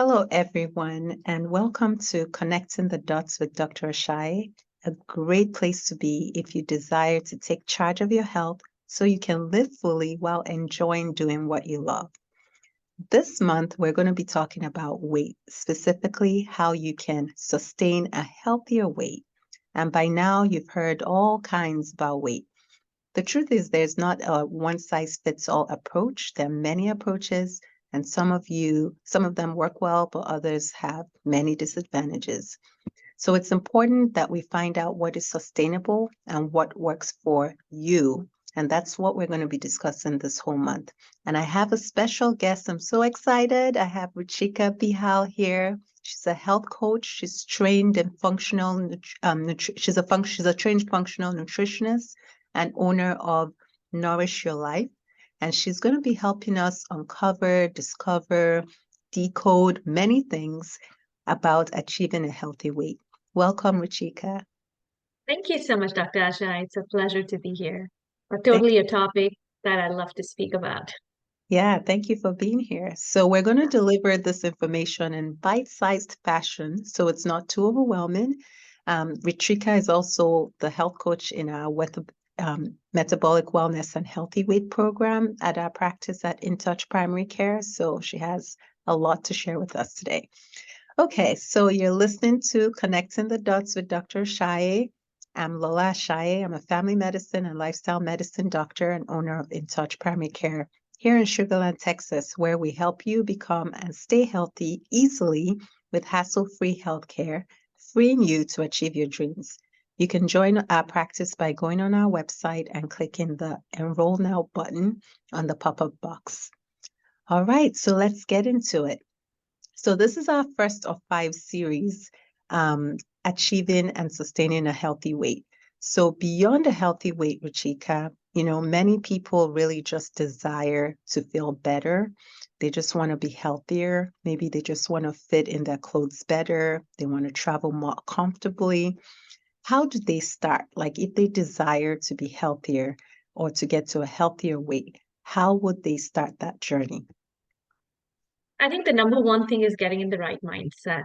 Hello, everyone, and welcome to Connecting the Dots with Dr. Ashaye, a great place to be if you desire to take charge of your health so you can live fully while enjoying doing what you love. This month, we're going to be talking about weight, specifically how you can sustain a healthier weight. And by now, you've heard all kinds about weight. The truth is, there's not a one-size-fits-all approach. There are many approaches, and some of them work well, but others have many disadvantages. So it's important that we find out what is sustainable and what works for you. And that's what we're going to be discussing this whole month. And I have a special guest. I'm so excited. I have Ruchika Bihal here. She's a health coach. She's trained in she's a trained functional nutritionist and owner of Nourish Your Life. And she's going to be helping us uncover, discover, decode many things about achieving a healthy weight. Welcome, Ruchika. Thank you so much, Dr. Asha. It's a pleasure to be here. Thank Totally a topic that I love to speak about. Yeah, thank you for being here. So we're going to deliver this information in bite-sized fashion, so it's not too overwhelming. Ritrika is also the health coach in our metabolic wellness and healthy weight program at our practice at In Touch Primary Care. So she has a lot to share with us today. Okay, so you're listening to Connecting the Dots with Dr. Ashaye. I'm Lola Ashaye. I'm a family medicine and lifestyle medicine doctor and owner of In Touch Primary Care here in Sugar Land, Texas, where we help you become and stay healthy easily with hassle-free healthcare, freeing you to achieve your dreams. You can join our practice by going on our website and clicking the Enroll Now button on the pop-up box. All right, so let's get into it. So this is our first of 5 series, achieving and sustaining a healthy weight. So beyond a healthy weight, Ruchika, many people really just desire to feel better. They just want to be healthier. Maybe they just want to fit in their clothes better. They want to travel more comfortably. How do they start? Like if they desire to be healthier or to get to a healthier weight, how would they start that journey? I think the number one thing is getting in the right mindset.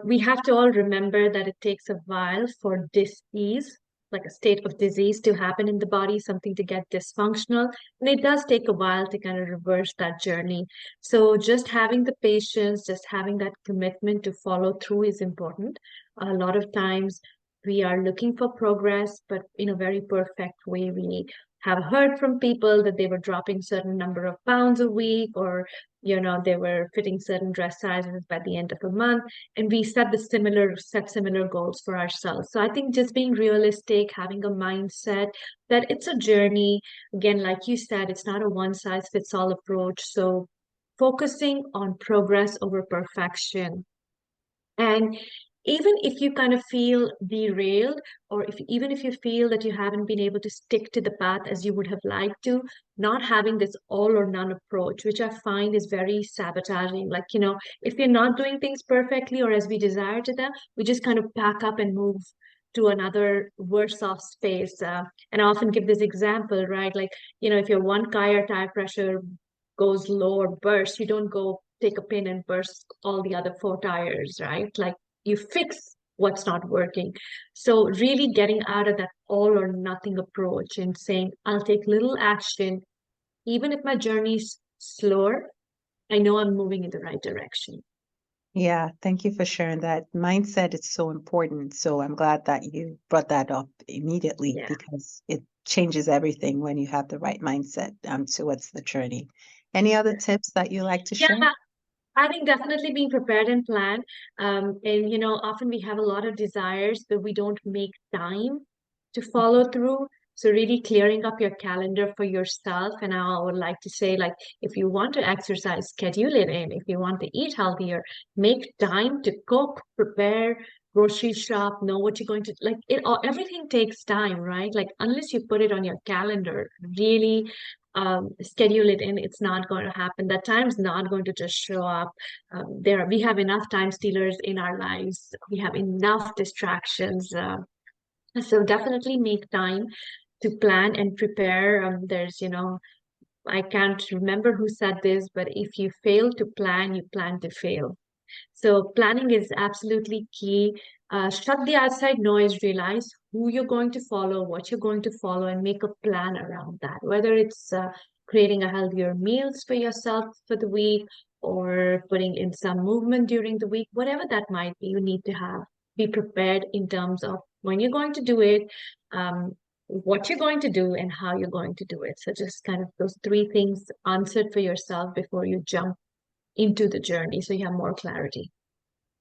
We have to all remember that it takes a while for disease, like a state of disease, to happen in the body, something to get dysfunctional. And it does take a while to kind of reverse that journey. So just having the patience, just having that commitment to follow through is important. A lot of times we are looking for progress, but in a very perfect way. We have heard from people that they were dropping certain number of pounds a week, or they were fitting certain dress sizes by the end of a month, and we set similar goals for ourselves. So I think just being realistic, having a mindset that it's a journey. Again, like you said, it's not a one size fits all approach. So focusing on progress over perfection. And even if you kind of feel derailed, or even if you feel that you haven't been able to stick to the path as you would have liked to, not having this all or none approach, which I find is very sabotaging. Like, if you're not doing things perfectly or as we desire to them, we just kind of pack up and move to another worse off space. And I often give this example, right? Like, if your one tire pressure goes low or bursts, you don't go take a pin and burst all the other four tires, right? Like you fix what's not working. So really getting out of that all or nothing approach and saying, I'll take little action, even if my journey's slower, I know I'm moving in the right direction. Yeah, thank you for sharing that. Mindset is so important. So I'm glad that you brought that up immediately Yeah. because it changes everything when you have the right mindset towards the journey. Any other tips that you like to Yeah, share? I think definitely being prepared and planned. And often we have a lot of desires, but we don't make time to follow through. So really clearing up your calendar for yourself. And I would like to say, like, if you want to exercise, schedule it in. If you want to eat healthier, make time to cook, prepare, grocery shop, know what you're going to like. Everything takes time, right? Like unless you put it on your calendar, really schedule it in, it's not going to happen. That time's not going to just show up. We have enough time stealers in our lives. We have enough distractions. So definitely make time to plan and prepare. There's I can't remember who said this, but if you fail to plan, you plan to fail. So planning is absolutely key. Shut the outside noise, realize who you're going to follow, what you're going to follow, and make a plan around that. Whether it's creating a healthier meals for yourself for the week or putting in some movement during the week, whatever that might be, you need to be prepared in terms of when you're going to do it, um, what you're going to do, and how you're going to do it. So just kind of those three things answered for yourself before you jump into the journey so you have more clarity.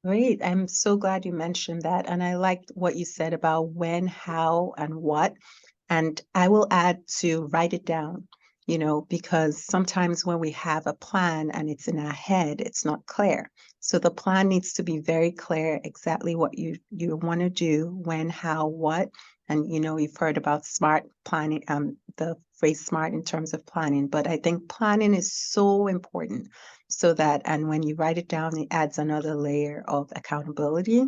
Great. I'm so glad you mentioned that. And I liked what you said about when, how, and what. And I will add to write it down, because sometimes when we have a plan and it's in our head, it's not clear. So the plan needs to be very clear exactly what you want to do, when, how, what. And you've heard about smart planning, the phrase smart in terms of planning, but I think planning is so important so that, and when you write it down, it adds another layer of accountability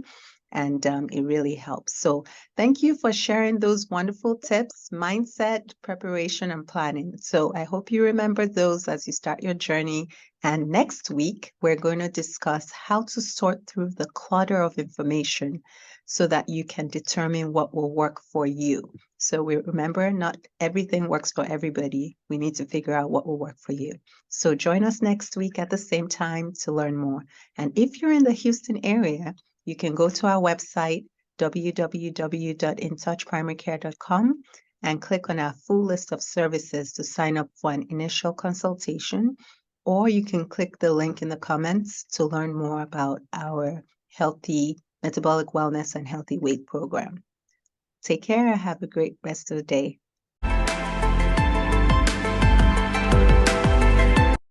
and it really helps. So thank you for sharing those wonderful tips, mindset, preparation, and planning. So I hope you remember those as you start your journey. And next week, we're going to discuss how to sort through the clutter of information so that you can determine what will work for you. So we remember not everything works for everybody. We need to figure out what will work for you. So join us next week at the same time to learn more. And if you're in the Houston area, you can go to our website, www.intouchprimarycare.com, and click on our full list of services to sign up for an initial consultation. Or you can click the link in the comments to learn more about our healthy metabolic wellness and healthy weight program. Take care. Have a great rest of the day.